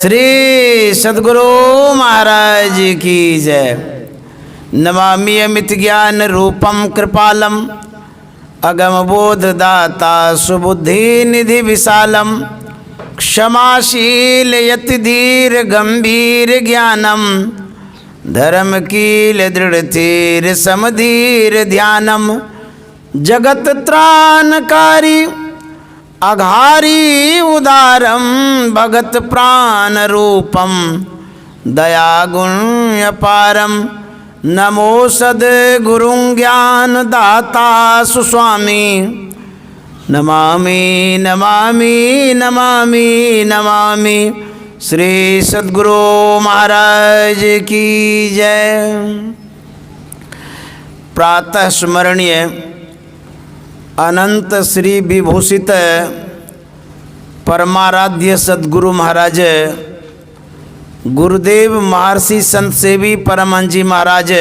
श्री सद्गुरु महाराज की जय। नमामि अमित ज्ञान रूपम कृपालम अगम बोध दाता सुबुद्धि निधि विशालम क्षमाशील यति धीर गंभीर ज्ञानम धर्म कील दृढ़ थीर समधीर ध्यानम जगत त्राणकारी अघारी उदारम भगत प्राण रूपम दया गुण अपारम नमो सद्गुरु ज्ञान दाता सुस्वामी नमामि नमामि नमामि नमामि श्री सद्गुरु महाराज की जय। प्रातः स्मरणीय अनंत श्री विभूषित परमाराध्य सद्गुरु महाराज गुरुदेव महर्षि संत सेवी परमहंस जी महाराज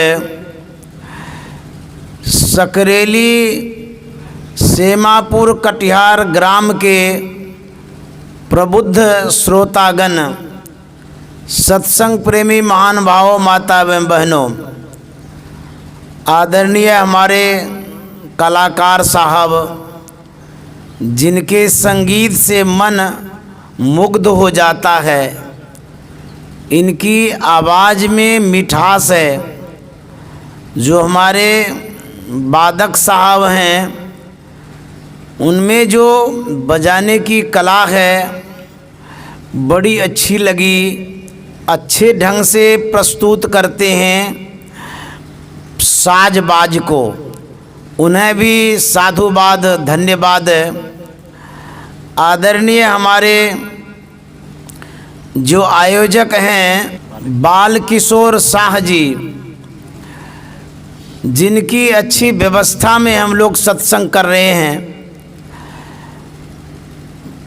सकरेली सेमापुर कटिहार ग्राम के प्रबुद्ध श्रोतागण सत्संग प्रेमी महान भावों माता एवं बहनों, आदरणीय हमारे कलाकार साहब जिनके संगीत से मन मुग्ध हो जाता है, इनकी आवाज़ में मिठास है। जो हमारे वादक साहब हैं उनमें जो बजाने की कला है बड़ी अच्छी लगी, अच्छे ढंग से प्रस्तुत करते हैं साज बाज को, उन्हें भी साधुवाद धन्यवाद। आदरणीय हमारे जो आयोजक हैं बाल किशोर शाह जी, जिनकी अच्छी व्यवस्था में हम लोग सत्संग कर रहे हैं,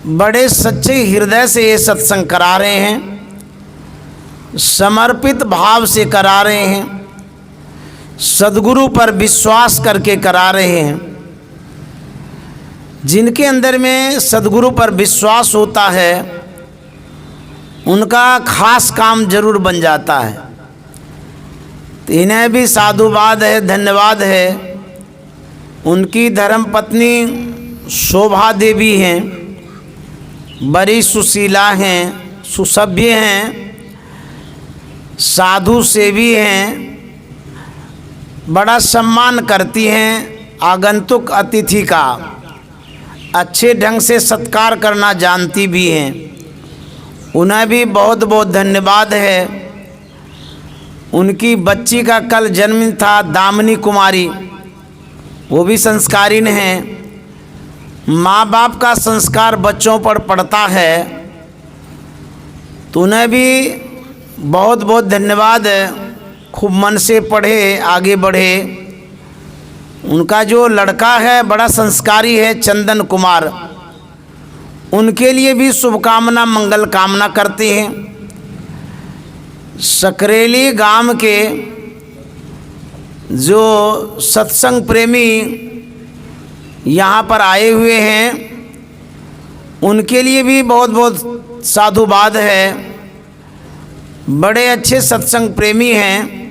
बड़े सच्चे हृदय से ये सत्संग करा रहे हैं, समर्पित भाव से करा रहे हैं, सद्गुरु पर विश्वास करके करा रहे हैं। जिनके अंदर में सद्गुरु पर विश्वास होता है उनका खास काम जरूर बन जाता है। तो इन्हें भी साधुवाद है, धन्यवाद है। उनकी धर्मपत्नी शोभा देवी हैं, बड़ी सुशीला हैं, सुसभ्य हैं, साधु सेवी हैं, बड़ा सम्मान करती हैं, आगंतुक अतिथि का अच्छे ढंग से सत्कार करना जानती भी हैं। उन्हें भी बहुत बहुत धन्यवाद है। उनकी बच्ची का कल जन्मदिन था, दामिनी कुमारी, वो भी संस्कारीन हैं। माँ बाप का संस्कार बच्चों पर पड़ता है, तो उन्हें भी बहुत बहुत धन्यवाद। खूब मन से पढ़े, आगे बढ़े। उनका जो लड़का है बड़ा संस्कारी है, चंदन कुमार, उनके लिए भी शुभकामना मंगल कामना करते हैं। सकरेली गांव के जो सत्संग प्रेमी यहाँ पर आए हुए हैं, उनके लिए भी बहुत बहुत साधुवाद है। बड़े अच्छे सत्संग प्रेमी हैं,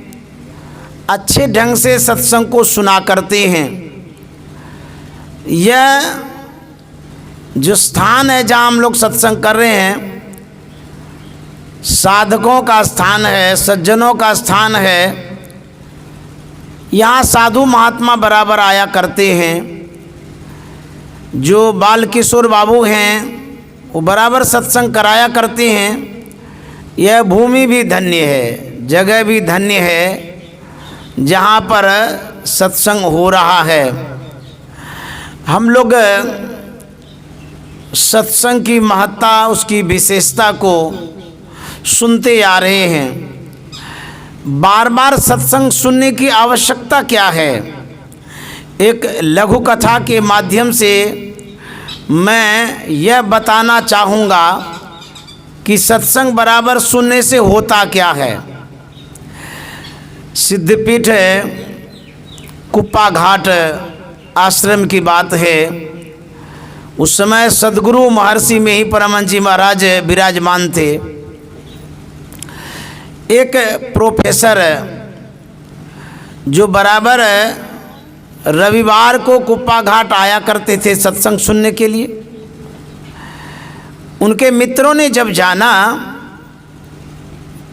अच्छे ढंग से सत्संग को सुना करते हैं। यह जो स्थान है जहाँ हम लोग सत्संग कर रहे हैं, साधकों का स्थान है, सज्जनों का स्थान है। यहाँ साधु महात्मा बराबर आया करते हैं। जो बाल किशोर बाबू हैं वो बराबर सत्संग कराया करते हैं। यह भूमि भी धन्य है, जगह भी धन्य है जहाँ पर सत्संग हो रहा है। हम लोग सत्संग की महत्ता, उसकी विशेषता को सुनते आ रहे हैं। बार बार सत्संग सुनने की आवश्यकता क्या है? एक लघु कथा के माध्यम से मैं यह बताना चाहूँगा कि सत्संग बराबर सुनने से होता क्या है। सिद्धपीठ कुप्पा घाट आश्रम की बात है। उस समय सद्गुरु महर्षि में ही परमहंस जी महाराज विराजमान थे। एक प्रोफेसर जो बराबर रविवार को कुप्पा घाट आया करते थे सत्संग सुनने के लिए, उनके मित्रों ने जब जाना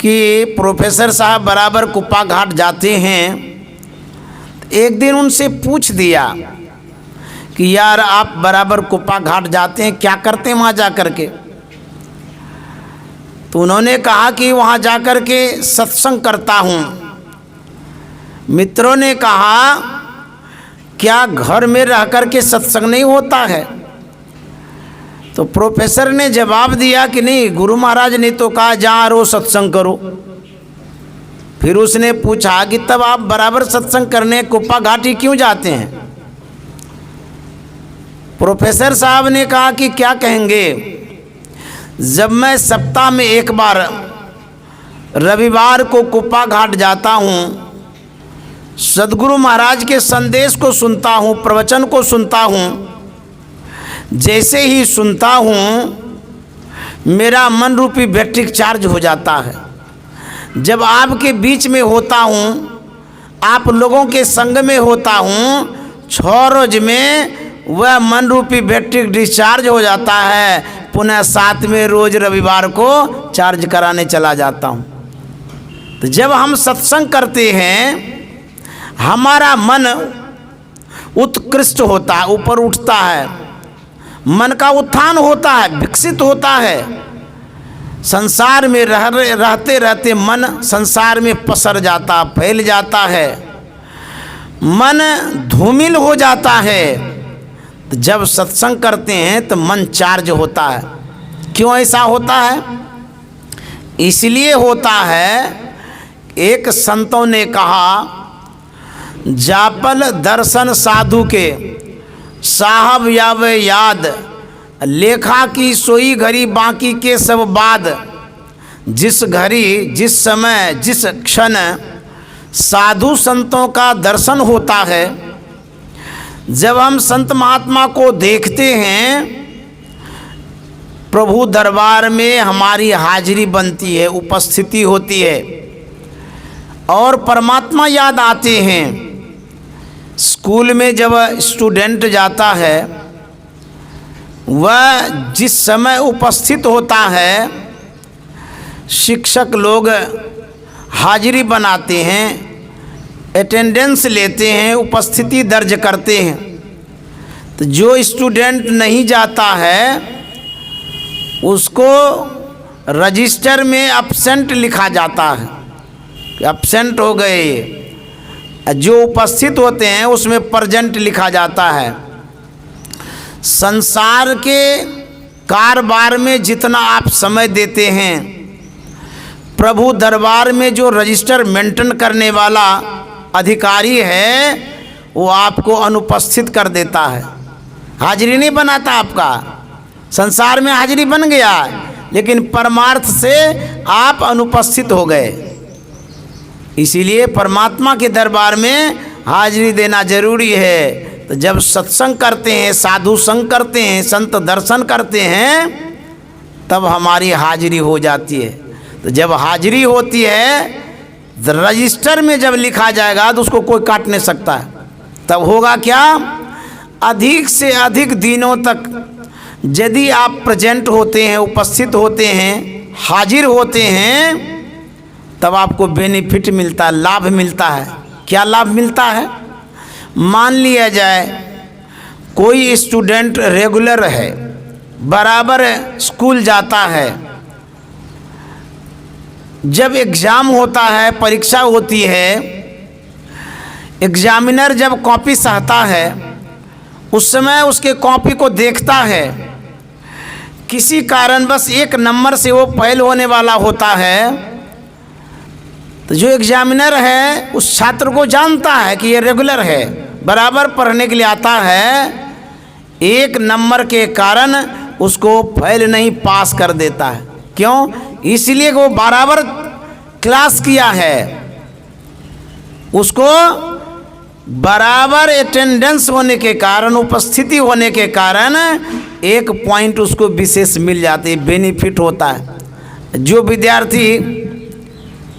कि प्रोफेसर साहब बराबर कुप्पा घाट जाते हैं, एक दिन उनसे पूछ दिया कि यार आप बराबर कुप्पा घाट जाते हैं, क्या करते हैं वहाँ जा कर के? तो उन्होंने कहा कि वहाँ जा कर के सत्संग करता हूँ। मित्रों ने कहा क्या घर में रह कर के सत्संग नहीं होता है? तो प्रोफेसर ने जवाब दिया कि नहीं, गुरु महाराज ने तो कहा जहाँ रहो सत्संग करो। फिर उसने पूछा कि तब आप बराबर सत्संग करने कुप्पा घाटी क्यों जाते हैं? प्रोफेसर साहब ने कहा कि क्या कहेंगे, जब मैं सप्ताह में एक बार रविवार को कुप्पा घाट जाता हूँ, सद्गुरु महाराज के संदेश को सुनता हूँ, प्रवचन को सुनता हूँ, जैसे ही सुनता हूँ मेरा मन रूपी बैटरी चार्ज हो जाता है। जब आपके बीच में होता हूँ, आप लोगों के संग में होता हूँ, 6 रोज में वह मन रूपी बैटरी डिस्चार्ज हो जाता है। पुनः 7वें रोज रविवार को चार्ज कराने चला जाता हूँ। तो जब हम सत्संग करते हैं हमारा मन उत्कृष्ट होता है, ऊपर उठता है, मन का उत्थान होता है, विकसित होता है। संसार में रहते रहते मन संसार में पसर जाता, फैल जाता है, मन धूमिल हो जाता है। तो जब सत्संग करते हैं तो मन चार्ज होता है। क्यों ऐसा होता है? इसलिए होता है, एक संतों ने कहा जापल दर्शन साधु के साहब यावे याद, लेखा की सोई घड़ी बाकी के सब बाद। जिस घड़ी, जिस समय, जिस क्षण साधु संतों का दर्शन होता है, जब हम संत महात्मा को देखते हैं, प्रभु दरबार में हमारी हाजिरी बनती है, उपस्थिति होती है और परमात्मा याद आते हैं। स्कूल में जब स्टूडेंट जाता है, वह जिस समय उपस्थित होता है, शिक्षक लोग हाजिरी बनाते हैं, अटेंडेंस लेते हैं, उपस्थिति दर्ज करते हैं। तो जो स्टूडेंट नहीं जाता है उसको रजिस्टर में एब्सेंट लिखा जाता है, एब्सेंट हो गए। जो उपस्थित होते हैं उसमें प्रेजेंट लिखा जाता है। संसार के कारोबार में जितना आप समय देते हैं, प्रभु दरबार में जो रजिस्टर मेंटेन करने वाला अधिकारी है वो आपको अनुपस्थित कर देता है, हाजिरी नहीं बनाता आपका। संसार में हाजिरी बन गया लेकिन परमार्थ से आप अनुपस्थित हो गए। इसीलिए परमात्मा के दरबार में हाजिरी देना जरूरी है। तो जब सत्संग करते हैं, साधु संग करते हैं, संत दर्शन करते हैं, तब हमारी हाजिरी हो जाती है। तो जब हाजिरी होती है, रजिस्टर में जब लिखा जाएगा तो उसको कोई काट नहीं सकता है। तब होगा क्या, अधिक से अधिक दिनों तक यदि आप प्रेजेंट होते हैं, उपस्थित होते हैं, हाजिर होते हैं, तब आपको बेनिफिट मिलता है, लाभ मिलता है। क्या लाभ मिलता है? मान लिया जाए कोई स्टूडेंट रेगुलर है, बराबर स्कूल जाता है, जब एग्ज़ाम होता है, परीक्षा होती है, एग्जामिनर जब कॉपी चाहता है उस समय उसके कॉपी को देखता है, किसी कारणवश एक नंबर से वो फेल होने वाला होता है, तो जो एग्जामिनर है उस छात्र को जानता है कि ये रेगुलर है, बराबर पढ़ने के लिए आता है, एक नंबर के कारण उसको फेल नहीं पास कर देता है। क्यों? इसलिए वो बराबर क्लास किया है, उसको बराबर अटेंडेंस होने के कारण, उपस्थिति होने के कारण एक पॉइंट उसको विशेष मिल जाती है, बेनिफिट होता है। जो विद्यार्थी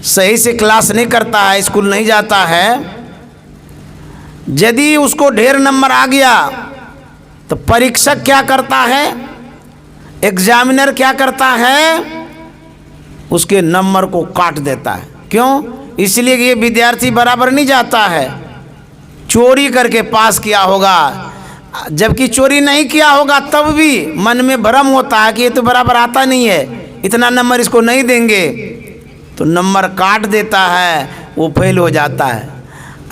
सही से क्लास नहीं करता है, स्कूल नहीं जाता है, यदि उसको ढेर नंबर आ गया तो परीक्षक क्या करता है, एग्जामिनर क्या करता है, उसके नंबर को काट देता है। क्यों? इसलिए कि ये विद्यार्थी बराबर नहीं जाता है, चोरी करके पास किया होगा, जबकि चोरी नहीं किया होगा तब भी मन में भ्रम होता है कि ये तो बराबर आता नहीं है, इतना नंबर इसको नहीं देंगे, तो नंबर काट देता है, वो फेल हो जाता है।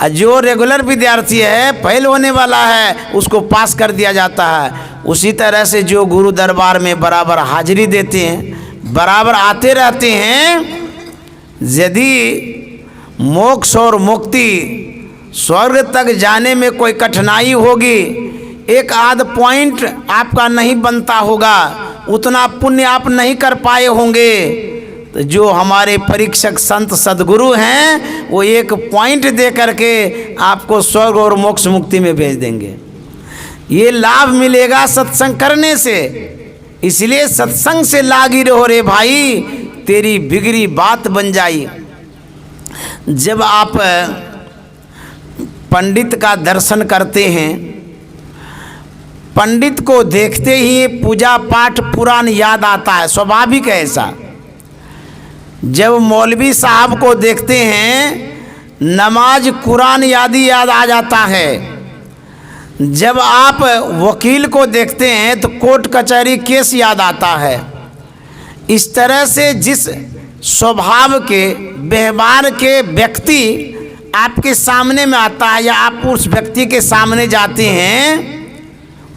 और जो रेगुलर विद्यार्थी है, फेल होने वाला है, उसको पास कर दिया जाता है। उसी तरह से जो गुरु दरबार में बराबर हाजिरी देते हैं, बराबर आते रहते हैं, यदि मोक्ष और मुक्ति स्वर्ग तक जाने में कोई कठिनाई होगी, एक आध पॉइंट आपका नहीं बनता होगा, उतना पुण्य आप नहीं कर पाए होंगे, तो जो हमारे परीक्षक संत सद्गुरु हैं वो एक पॉइंट दे करके आपको स्वर्ग और मोक्ष मुक्ति में भेज देंगे। ये लाभ मिलेगा सत्संग करने से। इसलिए सत्संग से लागी रहो रे भाई, तेरी बिगड़ी बात बन जाई। जब आप पंडित का दर्शन करते हैं, पंडित को देखते ही पूजा पाठ पुराण याद आता है, स्वाभाविक है ऐसा। जब मौलवी साहब को देखते हैं, नमाज कुरान याद आ जाता है। जब आप वकील को देखते हैं तो कोर्ट कचहरी केस याद आता है। इस तरह से जिस स्वभाव के व्यवहार के व्यक्ति आपके सामने में आता है या आप उस व्यक्ति के सामने जाते हैं,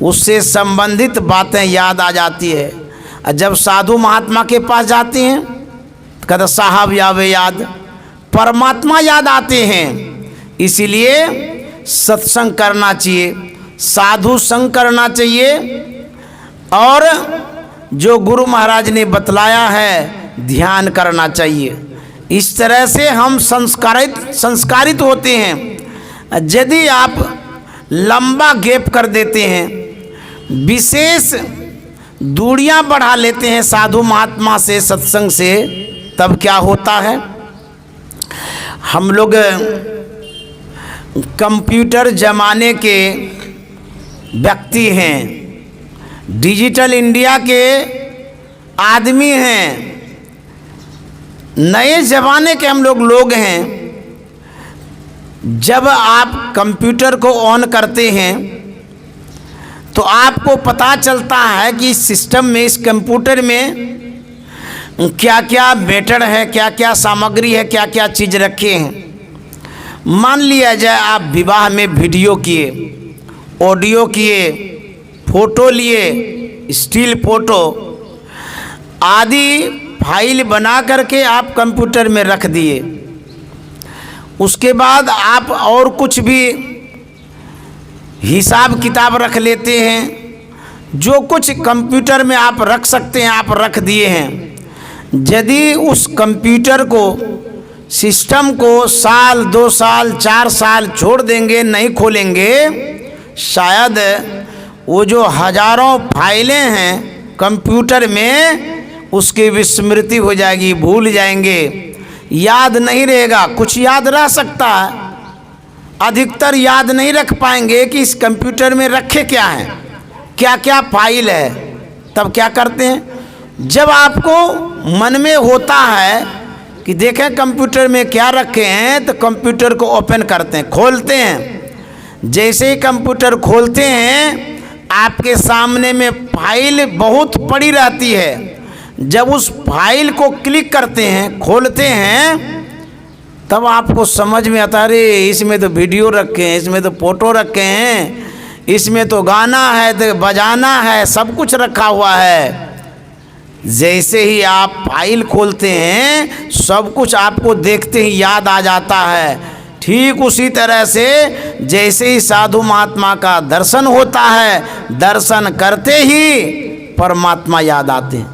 उससे संबंधित बातें याद आ जाती है। और जब साधु महात्मा के पास जाते हैं तो कहते साहब यावे याद, परमात्मा याद आते हैं। इसीलिए सत्संग करना चाहिए, साधु संग करना चाहिए, और जो गुरु महाराज ने बतलाया है ध्यान करना चाहिए। इस तरह से हम संस्कारित होते हैं। यदि आप लंबा गैप कर देते हैं, विशेष दूरियां बढ़ा लेते हैं साधु महात्मा से, सत्संग से, तब क्या होता है, हम लोग कंप्यूटर जमाने के व्यक्ति हैं, डिजिटल इंडिया के आदमी हैं, नए ज़माने के हम लोग हैं। जब आप कंप्यूटर को ऑन करते हैं तो आपको पता चलता है कि इस सिस्टम में, इस कंप्यूटर में क्या क्या मैटर है, क्या क्या सामग्री है, क्या क्या चीज़ रखे हैं। मान लिया जाए आप विवाह में वीडियो किए, ऑडियो किए, फोटो लिए, स्टिल फोटो आदि फाइल बना करके आप कंप्यूटर में रख दिए। उसके बाद आप और कुछ भी हिसाब किताब रख लेते हैं, जो कुछ कंप्यूटर में आप रख सकते हैं आप रख दिए हैं। यदि उस कंप्यूटर को, सिस्टम को साल, 2 साल, 4 साल छोड़ देंगे, नहीं खोलेंगे, शायद वो जो हजारों फाइलें हैं कंप्यूटर में, उसकी विस्मृति हो जाएगी, भूल जाएंगे, याद नहीं रहेगा। कुछ याद रह सकता है, अधिकतर याद नहीं रख पाएंगे कि इस कंप्यूटर में रखे क्या हैं, क्या क्या फाइल है। तब क्या करते हैं, जब आपको मन में होता है कि देखें कंप्यूटर में क्या रखे हैं, तो कंप्यूटर को ओपन करते हैं, खोलते हैं। जैसे ही कंप्यूटर खोलते हैं, आपके सामने में फाइल बहुत पड़ी रहती है। जब उस फाइल को क्लिक करते हैं, खोलते हैं, तब आपको समझ में आता है, अरे इसमें तो वीडियो रखे हैं, इसमें तो फोटो रखे हैं, इसमें तो गाना है, तो बजाना है, सब कुछ रखा हुआ है। जैसे ही आप फाइल खोलते हैं, सब कुछ आपको देखते ही याद आ जाता है। ठीक उसी तरह से जैसे ही साधु महात्मा का दर्शन होता है, दर्शन करते ही परमात्मा याद आते हैं,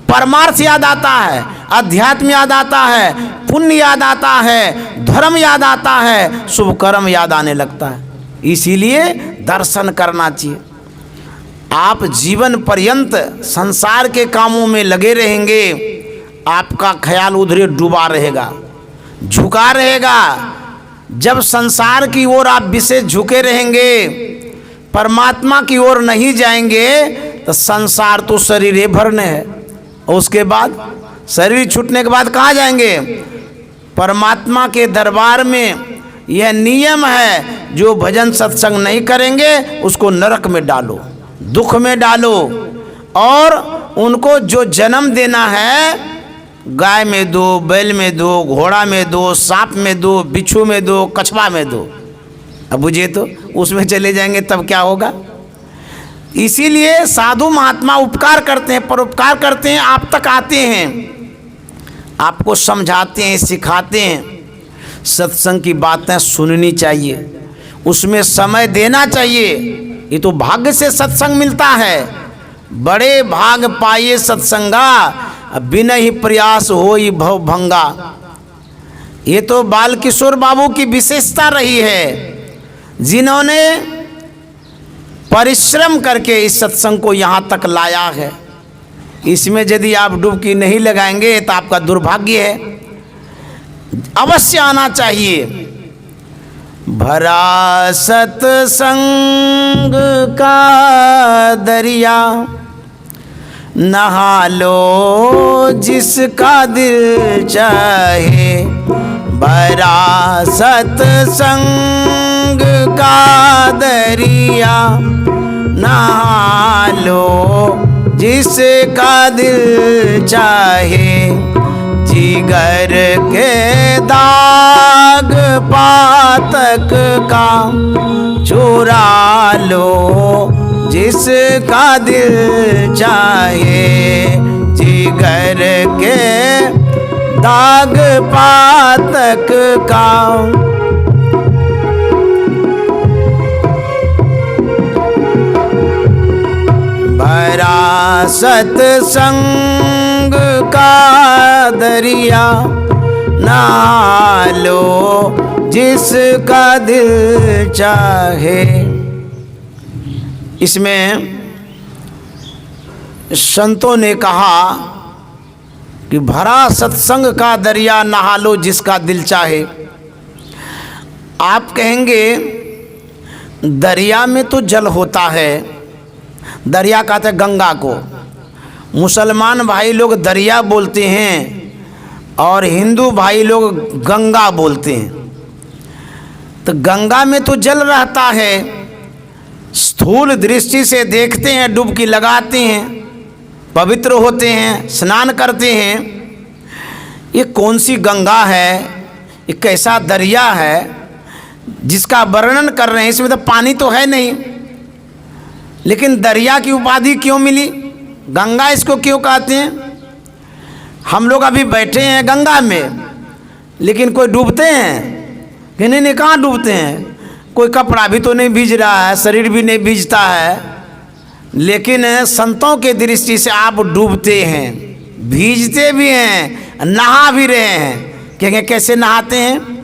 परमार्थ याद आता है, अध्यात्म याद आता है, पुण्य याद आता है, धर्म याद आता है, शुभ कर्म याद आने लगता है। इसीलिए दर्शन करना चाहिए। आप जीवन पर्यंत संसार के कामों में लगे रहेंगे, आपका ख्याल उधर डूबा रहेगा। झुका रहेगा। जब संसार की ओर आप विशेष झुके रहेंगे, परमात्मा की ओर नहीं जाएंगे, तो संसार तो शरीर भरने है, और उसके बाद शरीर छूटने के बाद कहाँ जाएंगे? परमात्मा के दरबार में। यह नियम है, जो भजन सत्संग नहीं करेंगे उसको नरक में डालो, दुख में डालो, और उनको जो जन्म देना है, गाय में दो, बैल में दो, घोड़ा में दो, सांप में दो, बिच्छू में दो, कछुआ में दो। अब बुझे तो उसमें चले जाएंगे तब क्या होगा? इसीलिए साधु महात्मा उपकार करते हैं, परोपकार करते हैं, आप तक आते हैं, आपको समझाते हैं, सिखाते हैं। सत्संग की बातें सुननी चाहिए, उसमें समय देना चाहिए। ये तो भाग्य से सत्संग मिलता है। बड़े भाग पाए सत्संगा, बिना ही प्रयास होई भव भंगा। ये तो बाल किशोर बाबू की विशेषता रही है, जिन्होंने परिश्रम करके इस सत्संग को यहाँ तक लाया है। इसमें यदि आप डुबकी नहीं लगाएंगे तो आपका दुर्भाग्य है। अवश्य आना चाहिए। भरा सत्संग का दरिया, नहा लो जिसका दिल चाहे। भरा सत्संग का दरिया, नहा लो जिसका दिल चाहे। जिगर के दाग पातक का चुरा लो जिसका दिल चाहे। जिगर के दाग पातक का। भरा सत्संग का दरिया, नहा लो जिसका दिल चाहे। इसमें संतों ने कहा कि भरा सत्संग का दरिया, नहा लो जिसका दिल चाहे। आप कहेंगे दरिया में तो जल होता है, दरिया कहते हैं गंगा को। मुसलमान भाई लोग दरिया बोलते हैं और हिंदू भाई लोग गंगा बोलते हैं। तो गंगा में तो जल रहता है, स्थूल दृष्टि से देखते हैं, डुबकी लगाते हैं, पवित्र होते हैं, स्नान करते हैं। ये कौन सी गंगा है, ये कैसा दरिया है जिसका वर्णन कर रहे हैं? इसमें तो पानी तो है नहीं, लेकिन दरिया की उपाधि क्यों मिली? गंगा इसको क्यों कहते हैं? हम लोग अभी बैठे हैं गंगा में, लेकिन कोई डूबते हैं कि नहीं? कहाँ डूबते हैं? कोई कपड़ा भी तो नहीं भीज रहा है, शरीर भी नहीं भीजता है, लेकिन संतों के दृष्टि से आप डूबते हैं, भीजते भी हैं, नहा भी रहे हैं। कहेंगे कैसे नहाते हैं?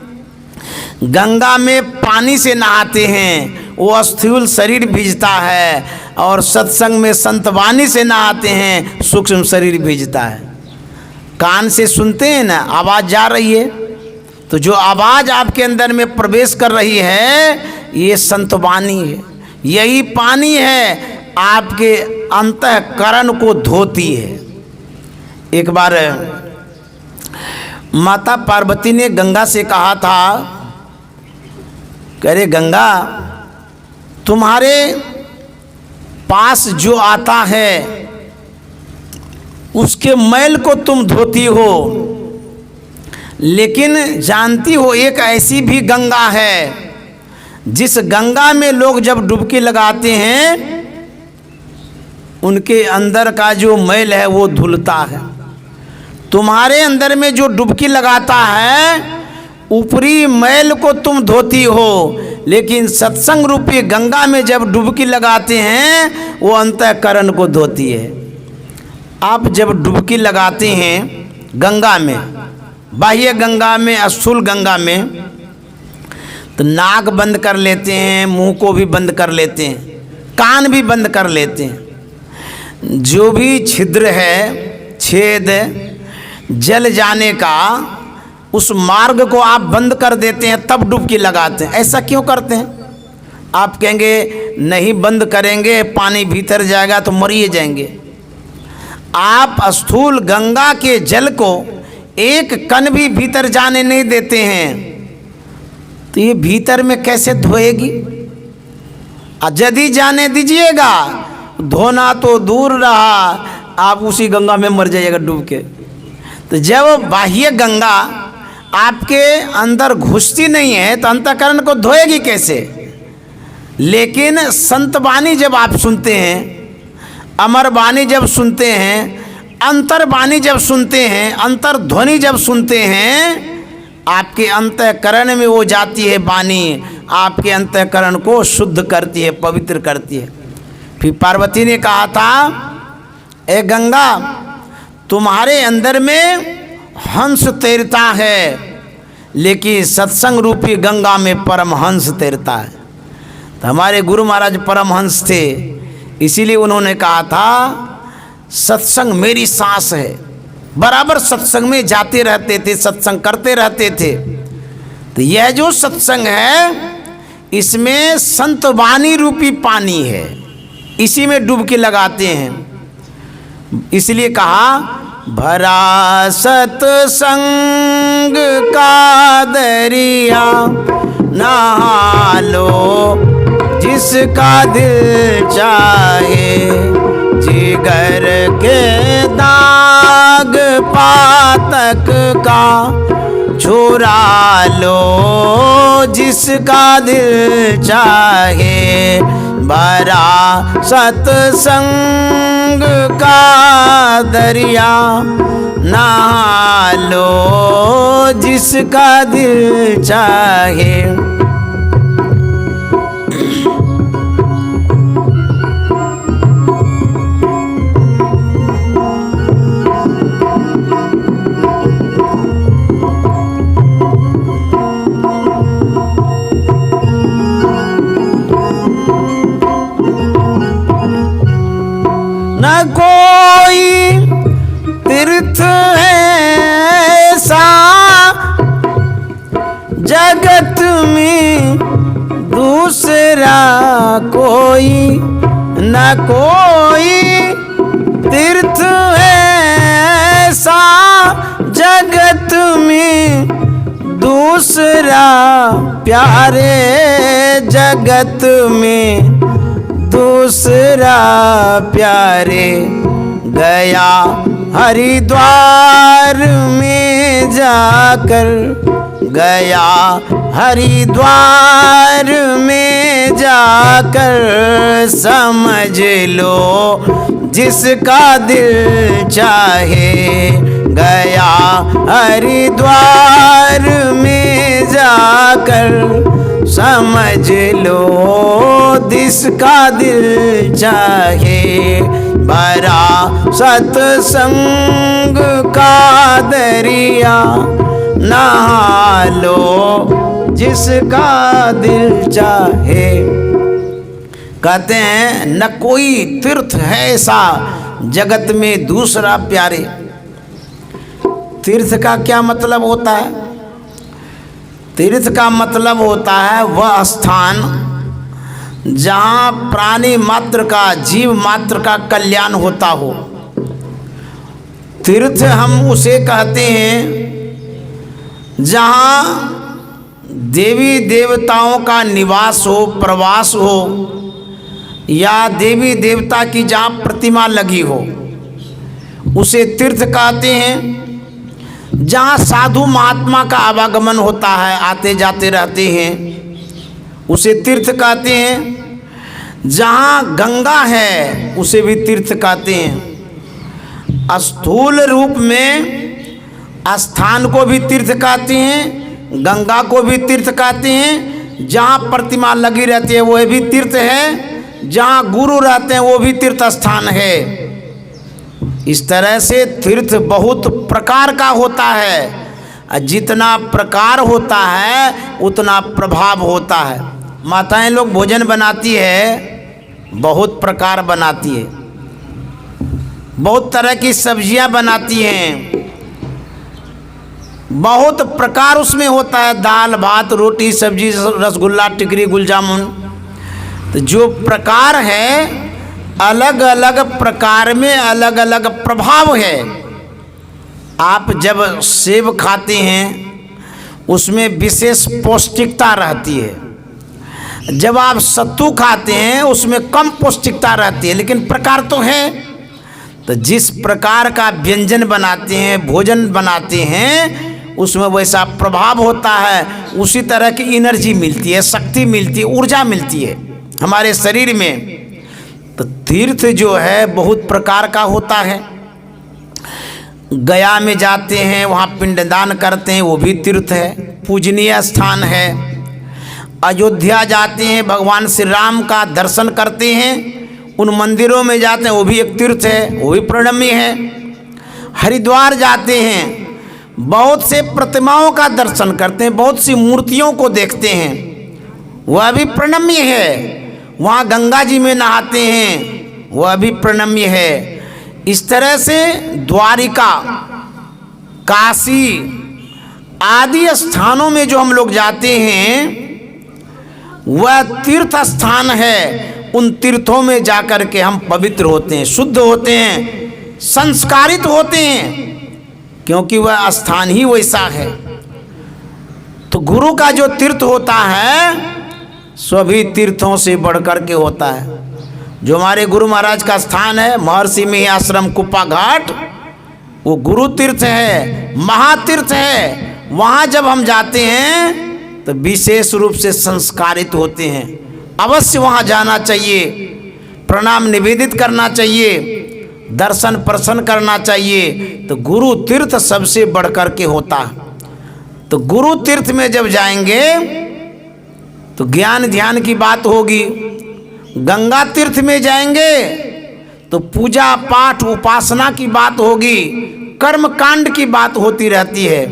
गंगा में पानी से नहाते हैं, वो स्थूल शरीर भीजता है, और सत्संग में संतवाणी से नहाते हैं, सूक्ष्म शरीर भीजता है। कान से सुनते हैं ना, आवाज़ जा रही है, तो जो आवाज़ आपके अंदर में प्रवेश कर रही है, ये संतवाणी है। यही पानी है, आपके अंतःकरण को धोती है। एक बार माता पार्वती ने गंगा से कहा था, कह रहे गंगा, तुम्हारे पास जो आता है उसके मैल को तुम धोती हो, लेकिन जानती हो एक ऐसी भी गंगा है जिस गंगा में लोग जब डुबकी लगाते हैं उनके अंदर का जो मैल है वो धुलता है। तुम्हारे अंदर में जो डुबकी लगाता है ऊपरी मैल को तुम धोती हो, लेकिन सत्संग रूपी गंगा में जब डुबकी लगाते हैं वो अंतःकरण को धोती है। आप जब डुबकी लगाते हैं गंगा में, बाह्य गंगा में, स्थूल गंगा में, तो नाक बंद कर लेते हैं, मुंह को भी बंद कर लेते हैं, कान भी बंद कर लेते हैं। जो भी छिद्र है, छेद जल जाने का, उस मार्ग को आप बंद कर देते हैं, तब डुबकी लगाते हैं। ऐसा क्यों करते हैं? आप कहेंगे नहीं बंद करेंगे पानी भीतर जाएगा तो मरिए जाएंगे। आप स्थूल गंगा के जल को एक कण भी भीतर जाने नहीं देते हैं, तो ये भीतर में कैसे धोएगी? यदि जाने दीजिएगा, धोना तो दूर रहा, आप उसी गंगा में मर जाइएगा डूब के। तो जब बाह्य गंगा आपके अंदर घुसती नहीं है तो अंतःकरण को धोएगी कैसे? लेकिन संत वाणी जब आप सुनते हैं, अमर वाणी जब सुनते हैं, अंतर वाणी जब सुनते हैं, अंतर ध्वनि जब सुनते हैं, आपके अंतःकरण में वो जाती है वाणी, आपके अंतःकरण को शुद्ध करती है, पवित्र करती है। फिर पार्वती ने कहा था, ए गंगा, तुम्हारे अंदर में हंस तैरता है, लेकिन सत्संग रूपी गंगा में परमहंस तैरता है। तो हमारे गुरु महाराज परमहंस थे, इसीलिए उन्होंने कहा था सत्संग मेरी सांस है। बराबर सत्संग में जाते रहते थे, सत्संग करते रहते थे। तो यह जो सत्संग है, इसमें संत वाणी रूपी पानी है, इसी में डुबकी लगाते हैं। इसलिए कहा भरा सत्संग का दरिया, नहा लो जिसका दिल चाहे, जिगर के दाग पातक का छुरा लो जिसका दिल चाहे। भरा सत्संग का दरिया, नहा लो जिसका दिल चाहे। न कोई तीर्थ ऐसा जगत में दूसरा कोई, न कोई तीर्थ ऐसा जगत में दूसरा, प्यारे जगत में दूसरा प्यारे। गया हरिद्वार में जाकर, गया हरिद्वार में जाकर, समझ लो जिसका दिल चाहे। गया हरिद्वार में जाकर, समझ लो जिसका दिल चाहे। भरा सत्संग का दरिया, नहा लो जिसका दिल चाहे। कहते हैं न कोई तीर्थ है ऐसा जगत में दूसरा प्यारे। तीर्थ का क्या मतलब होता है? तीर्थ का मतलब होता है वह स्थान जहाँ प्राणी मात्र का, जीव मात्र का कल्याण होता हो। तीर्थ हम उसे कहते हैं जहाँ देवी देवताओं का निवास हो, प्रवास हो, या देवी देवता की जहाँ प्रतिमा लगी हो, उसे तीर्थ कहते हैं। जहाँ साधु महात्मा का आवागमन होता है, आते जाते रहते हैं, उसे तीर्थ कहते हैं। जहाँ गंगा है उसे भी तीर्थ कहते हैं। स्थूल रूप में स्थान को भी तीर्थ कहते हैं, गंगा को भी तीर्थ कहते हैं। जहाँ प्रतिमा लगी रहती है वो भी तीर्थ है, जहाँ गुरु रहते हैं वो भी तीर्थ स्थान है। इस तरह से तीर्थ बहुत प्रकार का होता है। जितना प्रकार होता है उतना प्रभाव होता है। माताएं लोग भोजन बनाती है, बहुत प्रकार बनाती है, बहुत तरह की सब्जियां बनाती हैं। बहुत प्रकार उसमें होता है, दाल भात रोटी सब्जी रसगुल्ला टिकरी गुल जामुन। तो जो प्रकार है अलग अलग प्रकार में अलग अलग प्रभाव है। आप जब सेब खाते हैं उसमें विशेष पौष्टिकता रहती है, जब आप सत्तू खाते हैं उसमें कम पौष्टिकता रहती है, लेकिन प्रकार तो है। तो जिस प्रकार का व्यंजन बनाते हैं भोजन बनाते हैं उसमें वैसा प्रभाव होता है, उसी तरह की एनर्जी मिलती है, शक्ति मिलती है, ऊर्जा मिलती है हमारे शरीर में। तो तीर्थ जो है बहुत प्रकार का होता है। गया में जाते हैं वहाँ पिंडदान करते हैं, वो भी तीर्थ है, पूजनीय स्थान है। अयोध्या जाते हैं भगवान श्री राम का दर्शन करते हैं, उन मंदिरों में जाते हैं, वो भी एक तीर्थ है, वो भी प्रणम्य है। हरिद्वार जाते हैं, बहुत से प्रतिमाओं का दर्शन करते हैं, बहुत सी मूर्तियों को देखते हैं, वह भी प्रणम्य है। वहाँ गंगा जी में नहाते हैं, वह भी प्रणम्य है। इस तरह से द्वारिका काशी आदि स्थानों में जो हम लोग जाते हैं वह तीर्थ स्थान है। उन तीर्थों में जाकर के हम पवित्र होते हैं, शुद्ध होते हैं, संस्कारित होते हैं, क्योंकि वह स्थान ही वैसा है। तो गुरु का जो तीर्थ होता है सभी तीर्थों से बढ़कर के होता है। जो हमारे गुरु महाराज का स्थान है महर्षि में आश्रम कुप्पा घाट, वो गुरु तीर्थ है, महातीर्थ है। वहाँ जब हम जाते हैं तो विशेष रूप से संस्कारित होते हैं। अवश्य वहाँ जाना चाहिए, प्रणाम निवेदित करना चाहिए, दर्शन प्रसन्न करना चाहिए। तो गुरु तीर्थ सबसे बढ़कर के होता है। तो गुरु तीर्थ में जब जाएंगे तो ज्ञान ध्यान की बात होगी। गंगा तीर्थ में जाएंगे तो पूजा पाठ उपासना की बात होगी, कर्म कांड की बात होती रहती है।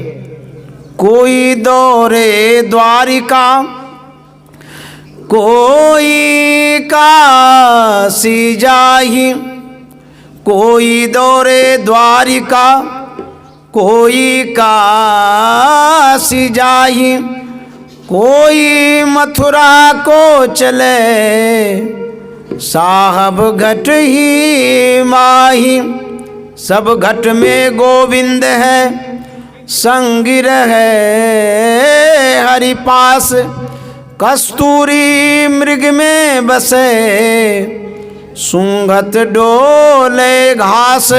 कोई दौरे द्वारिका कोई काशी जाहि, कोई दौरे द्वारिका कोई काशी जाहि, कोई मथुरा को चले साहब घट ही माही। सब घट में गोविंद है, संगी रहे हरि पास, कस्तूरी मृग में बसे, सुंगत डोले घास।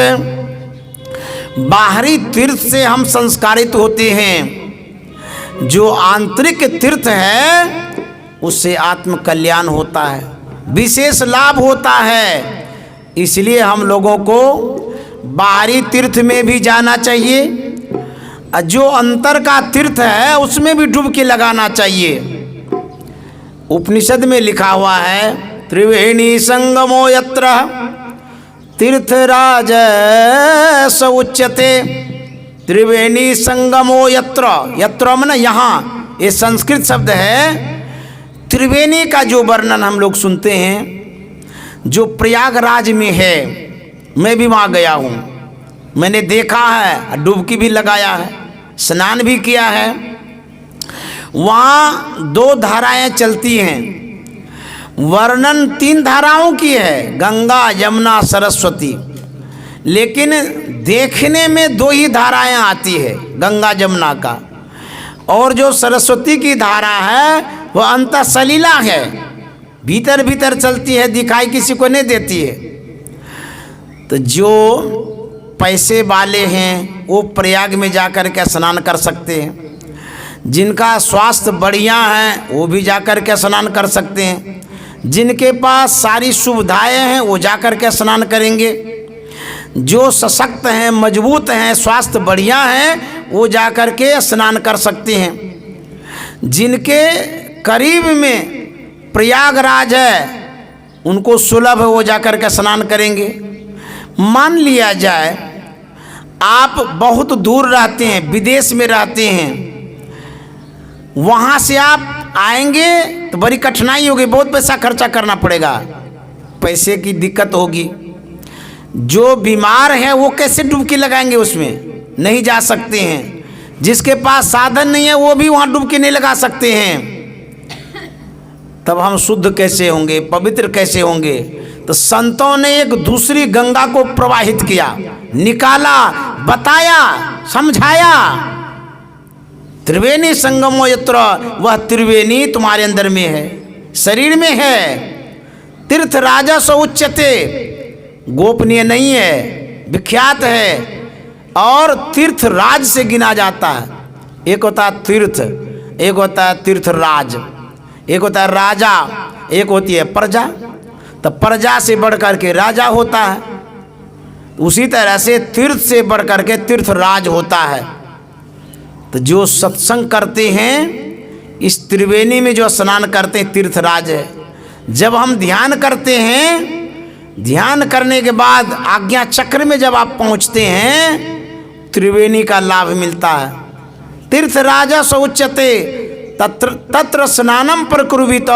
बाहरी तीर्थ से हम संस्कारित होते हैं, जो आंतरिक तीर्थ है उससे आत्म कल्याण होता है, विशेष लाभ होता है। इसलिए हम लोगों को बाहरी तीर्थ में भी जाना चाहिए, जो अंतर का तीर्थ है उसमें भी डुबकी लगाना चाहिए। उपनिषद में लिखा हुआ है त्रिवेणी संगमो यत्र तीर्थराज स उच्यते। त्रिवेणी संगमो यत्र, यत्र मन यहाँ, ये संस्कृत शब्द है। त्रिवेणी का जो वर्णन हम लोग सुनते हैं जो प्रयागराज में है, मैं भी वहाँ गया हूँ, मैंने देखा है, डुबकी भी लगाया है, स्नान भी किया है। वहाँ 2 धाराएं चलती हैं, वर्णन 3 धाराओं की है, गंगा यमुना सरस्वती, लेकिन देखने में 2 ही धाराएं आती है, गंगा यमुना का। और जो सरस्वती की धारा है वह अंतः सलीला है, भीतर भीतर चलती है, दिखाई किसी को नहीं देती है। तो जो पैसे वाले हैं वो प्रयाग में जाकर के स्नान कर सकते हैं, जिनका स्वास्थ्य बढ़िया है वो भी जाकर के स्नान कर सकते हैं, जिनके पास सारी सुविधाएं हैं वो जाकर के स्नान करेंगे, जो सशक्त हैं मजबूत हैं स्वास्थ्य बढ़िया है वो जाकर के स्नान कर सकते हैं। जिनके करीब में प्रयागराज है उनको सुलभ है वो जाकर के स्नान करेंगे। मान लिया जाए आप बहुत दूर रहते हैं, विदेश में रहते हैं, वहाँ से आप आएंगे तो बड़ी कठिनाई होगी, बहुत पैसा खर्चा करना पड़ेगा, पैसे की दिक्कत होगी। जो बीमार हैं वो कैसे डुबकी लगाएंगे, उसमें नहीं जा सकते हैं। जिसके पास साधन नहीं है वो भी वहाँ डुबकी नहीं लगा सकते हैं। तब हम शुद्ध कैसे होंगे, पवित्र कैसे होंगे? तो संतों ने एक दूसरी गंगा को प्रवाहित किया, निकाला, बताया, समझाया। त्रिवेणी संगमो यत्र, वह त्रिवेणी तुम्हारे अंदर में है, शरीर में है। तीर्थ राजा स उच्यते, गोपनीय नहीं है, विख्यात है और तीर्थ राज से गिना जाता है। एक होता है तीर्थ, एक होता है तीर्थ राज, एक होता है राजा, एक होती है प्रजा। तो प्रजा से बढ़कर के राजा होता है, उसी तरह से तीर्थ से बढ़कर के तीर्थ राज होता है। तो जो सत्संग करते हैं इस त्रिवेणी में, जो स्नान करते हैं, तीर्थ राज है। जब हम ध्यान करते हैं, ध्यान करने के बाद आज्ञा चक्र में जब आप पहुंचते हैं, त्रिवेणी का लाभ मिलता है। तीर्थ राजा स उच्यते तत्र स्नानम प्रकुर्वित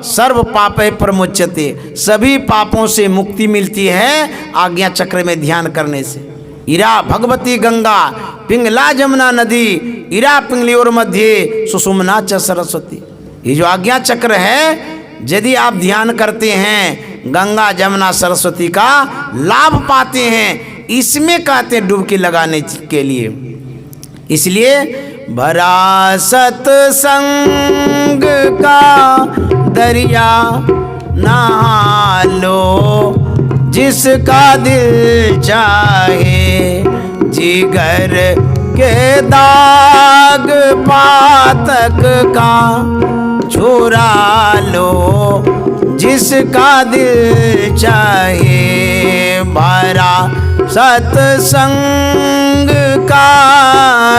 सर्व पापे प्रमुच्यते, सभी पापों से मुक्ति मिलती है आज्ञा चक्र में ध्यान करने से। इरा भगवती गंगा पिंगला जमुना नदी, इरा पिंगलियोर मध्य सुषुम्ना च सरस्वती। ये जो आज्ञा चक्र है, यदि आप ध्यान करते हैं गंगा जमुना सरस्वती का लाभ पाते हैं। इसमें कहते हैं डुबकी लगाने के लिए। इसलिए भरा सत्संग का दरिया नहा लो, जिसका दिल चाहे जिगर के दाग पातक का छुरा लो, जिसका दिल चाहे। भरा सत्संग का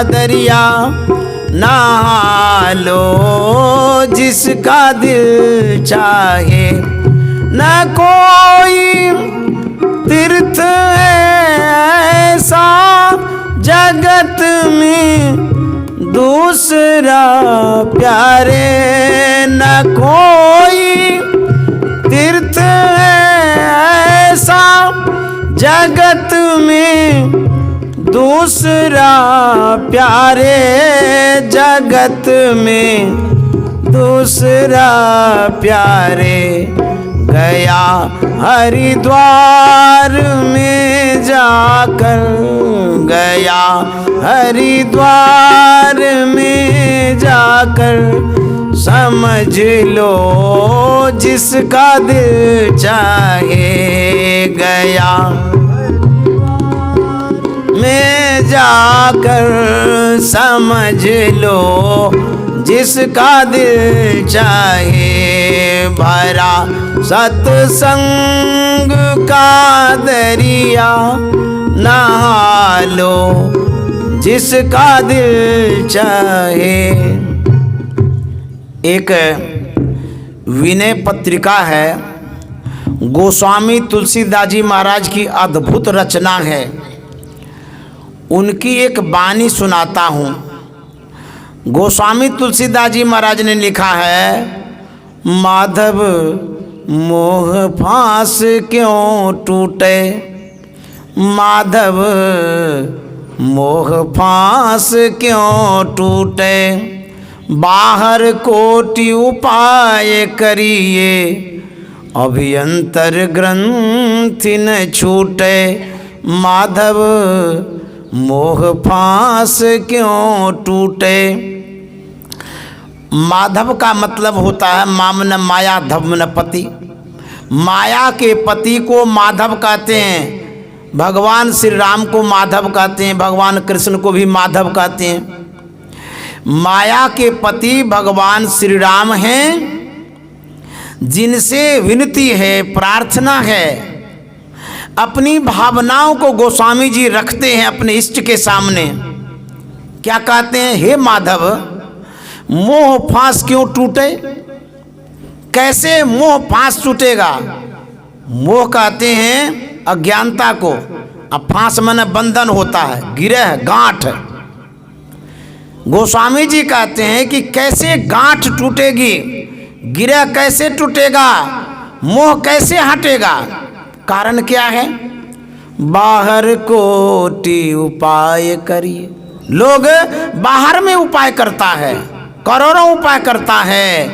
दरिया नहा लो, जिसका दिल चाहे। न कोई तीर्थ ऐसा जगत में दूसरा प्यारे, न कोई तीर्थ ऐसा जगत में दूसरा प्यारे, जगत में दूसरा प्यारे। गया हरिद्वार में जाकर, गया हरिद्वार में जाकर, समझ लो जिसका दिल चाहे। गया में जाकर समझ लो जिसका दिल चाहे। भरा सत्संग का दरिया नहा लो, जिसका दिल चाहे। एक विनय पत्रिका है, गोस्वामी तुलसीदास जी महाराज की अद्भुत रचना है। उनकी एक वाणी सुनाता हूँ। गोस्वामी तुलसीदास जी महाराज ने लिखा है, माधव मोह फांस क्यों टूटे, माधव मोह फांस क्यों टूटे, बाहर कोटि उपाय करिए, अभ्यंतर ग्रंथि न छूटे। माधव मोह फांस क्यों टूटे। माधव का मतलब होता है मामन माया धम्न पति। माया के पति को माधव कहते हैं। भगवान श्री राम को माधव कहते हैं, भगवान कृष्ण को भी माधव कहते हैं। माया के पति भगवान श्री राम हैं, जिनसे विनती है, प्रार्थना है। अपनी भावनाओं को गोस्वामी जी रखते हैं अपने इष्ट के सामने। क्या कहते हैं, हे माधव मोह फांस क्यों टूटे। कैसे मोह फांस टूटेगा। मोह कहते हैं अज्ञानता को, अब फांस माने बंधन होता है, गिरह गांठ। गोस्वामी जी कहते हैं कि कैसे गांठ टूटेगी, गिरह कैसे टूटेगा, मोह कैसे हटेगा। कारण क्या है, बाहर कोटि उपाय करिए। लोग बाहर में उपाय करता है, करोड़ों उपाय करता है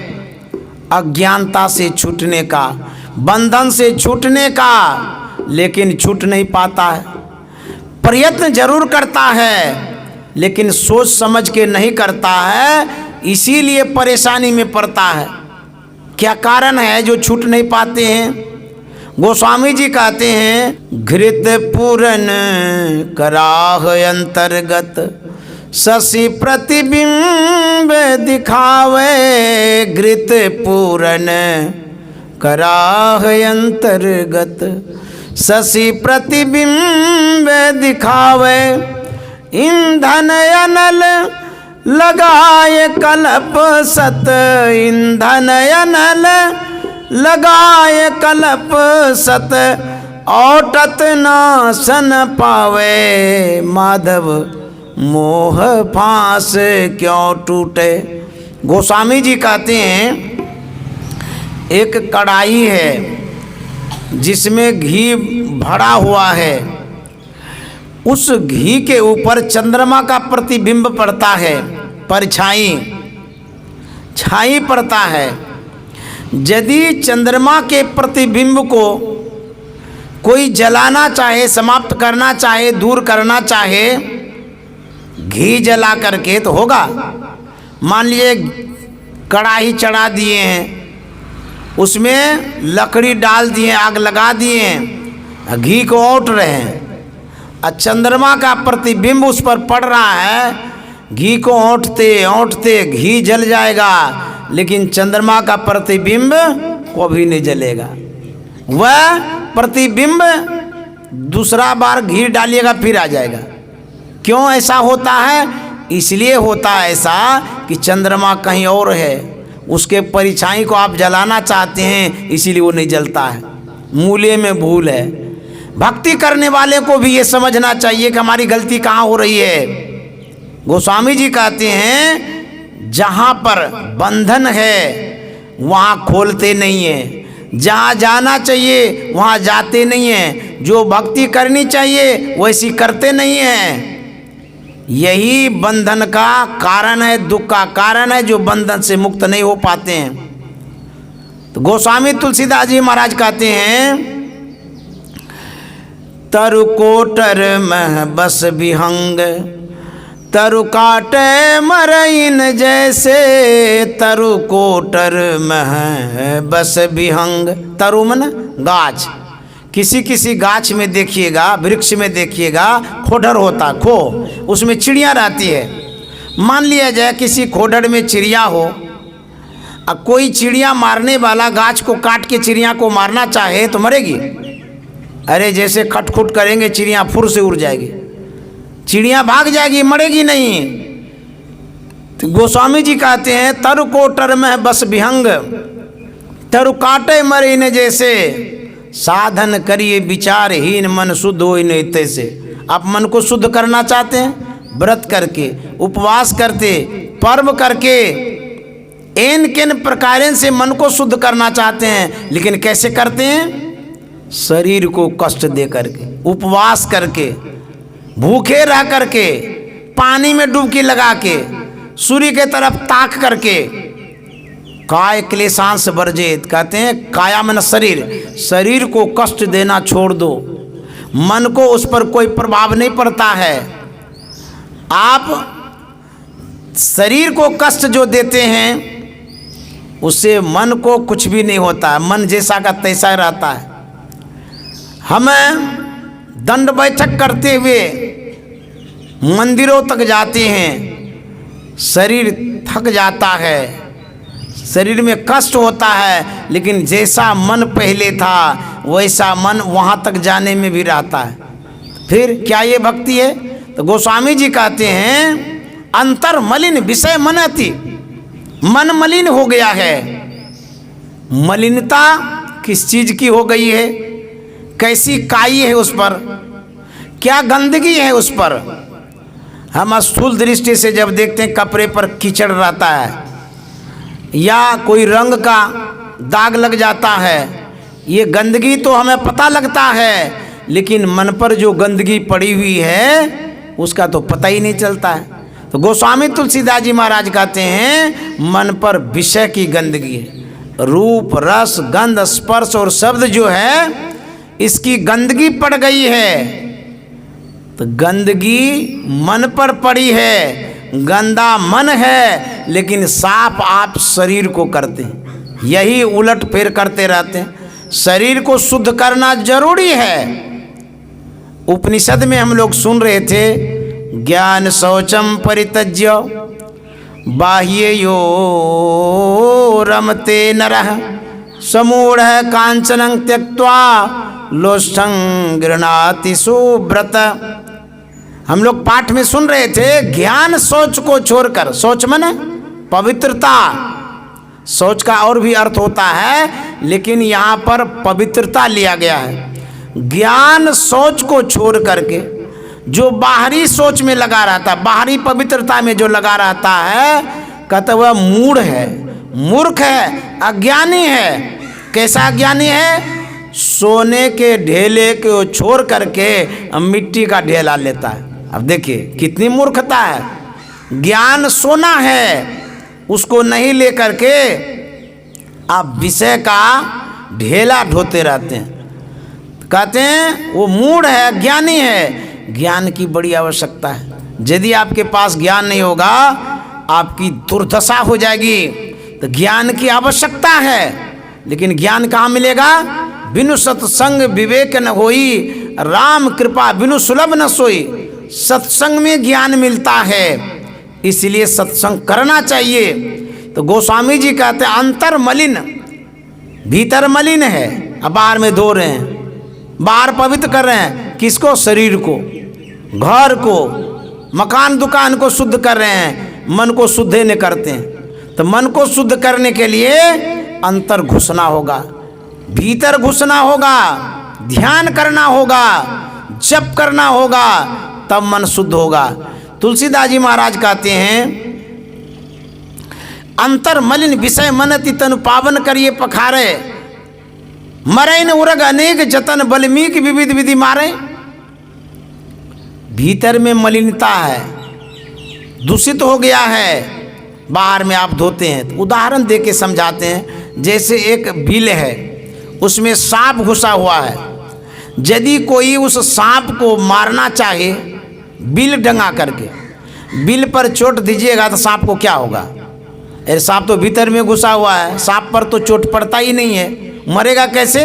अज्ञानता से छूटने का, बंधन से छूटने का, लेकिन छूट नहीं पाता है। प्रयत्न जरूर करता है लेकिन सोच समझ के नहीं करता है, इसीलिए परेशानी में पड़ता है। क्या कारण है जो छूट नहीं पाते हैं? गोस्वामी जी कहते हैं, घृत पूरन कराह अंतर्गत, शशि प्रतिबिंब दिखावे, घृत पूरन कराह अंतर्गत, शशि प्रतिबिंब दिखावे, ईंधन अनल लगाए कल्प सत, ईंधन अनल लगाए कल्प सत, औटत नाशन पावे, माधव मोह फांस क्यों टूटे। गोस्वामी जी कहते हैं, एक कढ़ाई है जिसमें घी भरा हुआ है, उस घी के ऊपर चंद्रमा का प्रतिबिंब पड़ता है, परछाई छाई पड़ता है। यदि चंद्रमा के प्रतिबिंब को कोई जलाना चाहे, समाप्त करना चाहे, दूर करना चाहे, घी जला करके तो होगा। मान लीजिए कढ़ाई चढ़ा दिए हैं, उसमें लकड़ी डाल दिए, आग लगा दिए, घी को औंट रहे हैं, और चंद्रमा का प्रतिबिंब उस पर पड़ रहा है, घी को औंटते औंटते घी जल जाएगा, लेकिन चंद्रमा का प्रतिबिंब कभी नहीं जलेगा। वह प्रतिबिंब दूसरा बार घी डालिएगा फिर आ जाएगा। क्यों ऐसा होता है? इसलिए होता है ऐसा कि चंद्रमा कहीं और है, उसके परिछाई को आप जलाना चाहते हैं, इसीलिए वो नहीं जलता है। मूल्य में भूल है। भक्ति करने वाले को भी ये समझना चाहिए कि हमारी गलती कहाँ हो रही है। गोस्वामी जी कहते हैं, जहाँ पर बंधन है वहाँ खोलते नहीं हैं, जहाँ जाना चाहिए वहाँ जाते नहीं हैं, जो भक्ति करनी चाहिए वैसी करते नहीं हैं। यही बंधन का कारण है, दुख का कारण है, जो बंधन से मुक्त नहीं हो पाते हैं। तो गोस्वामी तुलसीदास जी महाराज कहते हैं, तरु कोटर मह बस विहंग, तरु काटे मरइन जैसे, तरु कोटर मह बस विहंग। तरु मन गाछ, किसी किसी गाछ में देखिएगा, वृक्ष में देखिएगा खोडर होता, खो, उसमें चिड़िया रहती है। मान लिया जाए किसी खोडर में चिड़िया हो, अब कोई चिड़िया मारने वाला गाछ को काट के चिड़िया को मारना चाहे तो मरेगी? अरे जैसे खटखुट करेंगे चिड़िया फुर से उड़ जाएगी, चिड़िया भाग जाएगी, मरेगी नहीं। तो गोस्वामी जी कहते हैं, तरु कोटर में बस विहंग, तरु काटे मरे न जैसे, साधन करिए विचारहीन मन शुद्ध हो नहीं तैसे। आप मन को शुद्ध करना चाहते हैं, व्रत करके, उपवास करते, पर्व करके, एन किन प्रकार से मन को शुद्ध करना चाहते हैं, लेकिन कैसे करते हैं? शरीर को कष्ट दे करके, उपवास करके, भूखे रह करके, पानी में डुबकी लगा के, सूर्य के तरफ ताक करके, काय क्लेशांश वर्जित, कहते हैं काया मन शरीर, शरीर को कष्ट देना छोड़ दो, मन को उस पर कोई प्रभाव नहीं पड़ता है। आप शरीर को कष्ट जो देते हैं उससे मन को कुछ भी नहीं होता, मन जैसा का तैसा रहता है। हमें दंड बैठक करते हुए मंदिरों तक जाते हैं, शरीर थक जाता है, शरीर में कष्ट होता है, लेकिन जैसा मन पहले था वैसा मन वहाँ तक जाने में भी रहता है। फिर क्या ये भक्ति है? तो गोस्वामी जी कहते हैं, अंतर मलिन विषय मनति, मन मलिन हो गया है। मलिनता किस चीज़ की हो गई है? कैसी काई है उस पर, क्या गंदगी है उस पर? हम स्थूल दृष्टि से जब देखते हैं कपड़े पर कीचड़ रहता है या कोई रंग का दाग लग जाता है, ये गंदगी तो हमें पता लगता है, लेकिन मन पर जो गंदगी पड़ी हुई है उसका तो पता ही नहीं चलता है। तो गोस्वामी तुलसीदास जी महाराज कहते हैं मन पर विषय की गंदगी है, रूप रस गंध स्पर्श और शब्द जो है इसकी गंदगी पड़ गई है। तो गंदगी मन पर पड़ी है, गंदा मन है, लेकिन साफ आप शरीर को करते हैं, यही उलट फेर करते रहते हैं। शरीर को शुद्ध करना जरूरी है। उपनिषद में हम लोग सुन रहे थे, ज्ञान शौचम परित्यज्य बाह्यो रमते नरः समूढ़ कांचनं त्यक्त्वा लोष्ठं गृह्णाति सुव्रत। हम लोग पाठ में सुन रहे थे, ज्ञान शौच को छोड़कर, शौच माने पवित्रता, शौच का और भी अर्थ होता है, लेकिन यहाँ पर पवित्रता लिया गया है। ज्ञान शौच को छोड़ करके जो बाहरी सोच में लगा रहता, बाहरी पवित्रता में जो लगा रहता है, कहते वह मूढ़ है, मूर्ख है, अज्ञानी है। कैसा अज्ञानी है? सोने के ढेले को छोड़ करके मिट्टी का ढेला लेता है। अब देखिए कितनी मूर्खता है। ज्ञान सोना है, उसको नहीं लेकर के आप विषय का ढेला ढोते रहते हैं। कहते हैं वो मूढ़ है, अज्ञानी है। ज्ञान की बड़ी आवश्यकता है। यदि आपके पास ज्ञान नहीं होगा आपकी दुर्दशा हो जाएगी। तो ज्ञान की आवश्यकता है, लेकिन ज्ञान कहाँ मिलेगा? बिनु सत्संग विवेक न होई, राम कृपा बिनु सुलभ न सोई। सत्संग में ज्ञान मिलता है, इसलिए सत्संग करना चाहिए। तो गोस्वामी जी कहते हैं अंतर मलिन, भीतर मलिन है, अब बाहर में धो रहे हैं, बाहर पवित्र कर रहे हैं। किसको? शरीर को, घर को, मकान दुकान को शुद्ध कर रहे हैं, मन को शुद्ध नहीं करते हैं। तो मन को शुद्ध करने के लिए अंतर घुसना होगा, भीतर घुसना होगा, ध्यान करना होगा, जप करना होगा, तब मन शुद्ध होगा। तुलसीदास जी महाराज कहते हैं अंतर मलिन विषय मनति तनु पावन करिए पखारे, मरे न उरग अनेक जतन बल्मीक विविध विधि मारे। भीतर में मलिनता है, दूषित हो गया है, बाहर में आप धोते हैं। तो उदाहरण दे के समझाते हैं, जैसे एक बिल है, उसमें सांप घुसा हुआ है। यदि कोई उस सांप को मारना चाहे बिल डंगा करके, बिल पर चोट दीजिएगा तो सांप को क्या होगा? अरे सांप तो भीतर में घुसा हुआ है, सांप पर तो चोट पड़ता ही नहीं है, मरेगा कैसे?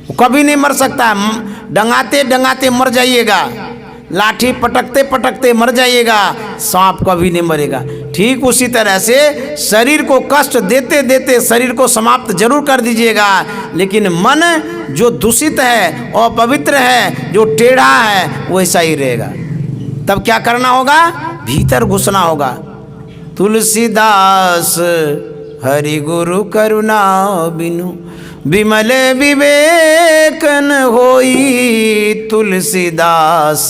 वो कभी नहीं मर सकता है। डंगाते डंगाते मर जाइएगा, लाठी पटकते पटकते मर जाइएगा, सांप कभी नहीं मरेगा। ठीक उसी तरह से शरीर को कष्ट देते देते शरीर को समाप्त जरूर कर दीजिएगा, लेकिन मन जो दूषित है और पवित्र है, जो टेढ़ा है, वैसा ही रहेगा। तब क्या करना होगा? भीतर घुसना होगा। तुलसीदास हरि गुरु करुणा बिनु विमल विवेक न होई। तुलसीदास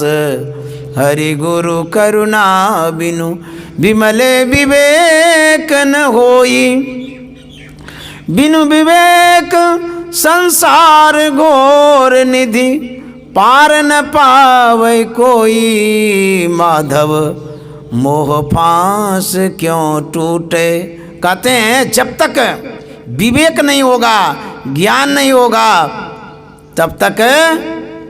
हरि गुरु करुणा बिनु विमल विवेक न होई। बिनु विवेक संसार घोर निधि पार न पावे कोई। माधव मोह फांस क्यों टूटे। कहते हैं जब तक विवेक नहीं होगा, ज्ञान नहीं होगा, तब तक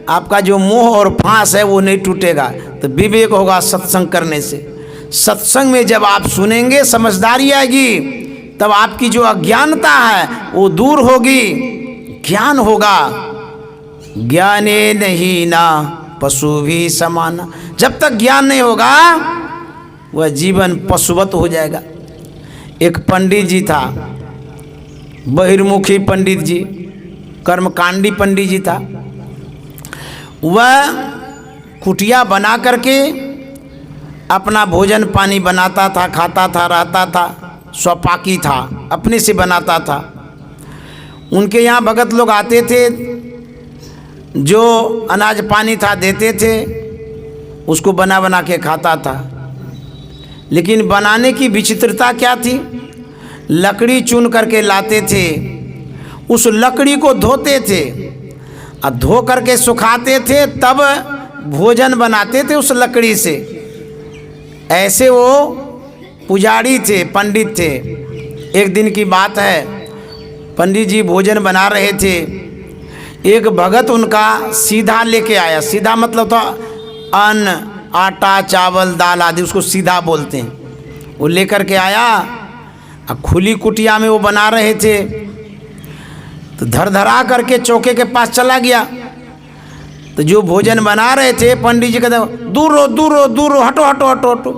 आपका जो मोह और फांस है वो नहीं टूटेगा। तो विवेक होगा सत्संग करने से। सत्संग में जब आप सुनेंगे समझदारी आएगी, तब आपकी जो अज्ञानता है वो दूर होगी, ज्ञान होगा। ज्ञाने नहीं ना पशु भी समाना। जब तक ज्ञान नहीं होगा वह जीवन पशुवत हो जाएगा। एक पंडित जी था, बहिर्मुखी पंडित जी, कर्मकांडी पंडित जी था। वह कुटिया बना करके अपना भोजन पानी बनाता था, खाता था, रहता था, स्वपाकी था, अपने से बनाता था। उनके यहाँ भगत लोग आते थे, जो अनाज पानी था देते थे, उसको बना बना के खाता था। लेकिन बनाने की विचित्रता क्या थी? लकड़ी चुन करके लाते थे, उस लकड़ी को धोते थे और धो करके सुखाते थे, तब भोजन बनाते थे उस लकड़ी से। ऐसे वो पुजारी थे, पंडित थे। एक दिन की बात है, पंडित जी भोजन बना रहे थे। एक भगत उनका सीधा लेके आया। सीधा मतलब तो अन्न, आटा, चावल, दाल आदि, उसको सीधा बोलते हैं। वो लेकर के आया, अब खुली कुटिया में वो बना रहे थे, तो धरा करके चौके के पास चला गया। तो जो भोजन बना रहे थे, पंडित जी कहते दूर हो, दूर हो, दूर हो, हटो हटो हटो हटो।